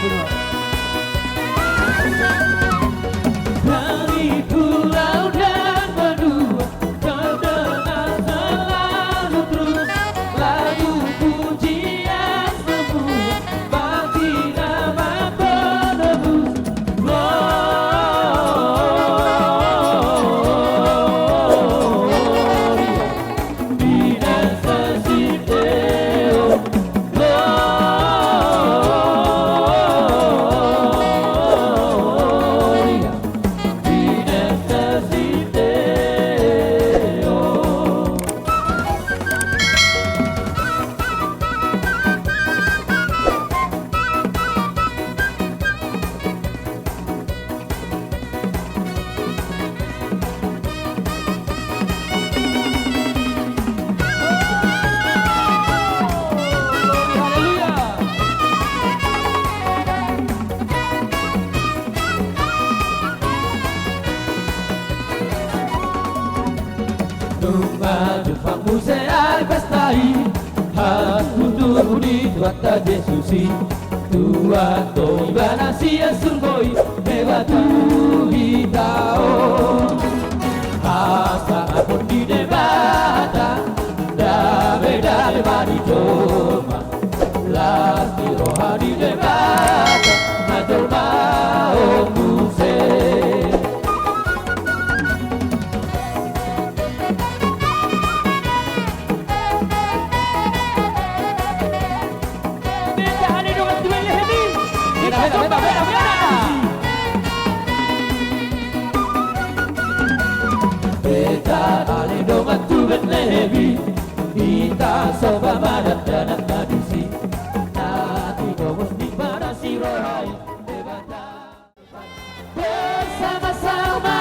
2002. Dari pulau dan benua terdengar selalu terus lagu pujian semua bagi nama penebus. Gloria di necessiteo. Gloria di necessiteo. Numa jumpa seai pestai has kutu di tuata Jesusi tua to ibana sia surgoi eva tu hitao asa apun di debata da beda de baritoma la tiroha di debata matoma o museo. Beta ale dongan tu ben lebi ita soba madat dan tradisi nanti domos di mana si rohai bersama-sama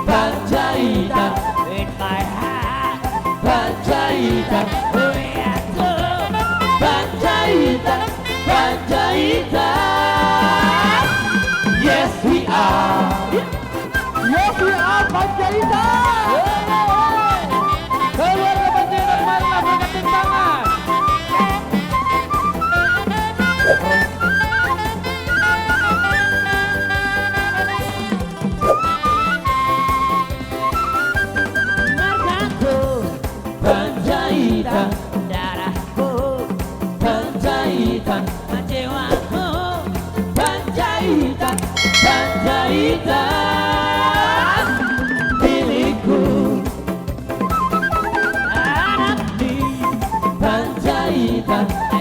Panjaitan in my heart Panjaitan Panjaitan Panjaitan. Yes we are. Yes we are Panjaitan. Keluarga Panjaitan marilah bergandengan tangan. Margaku Panjaitan, darahku Panjaitan, jiwaku Panjaitan, Panjaitan, milikku anak di Panjaitan.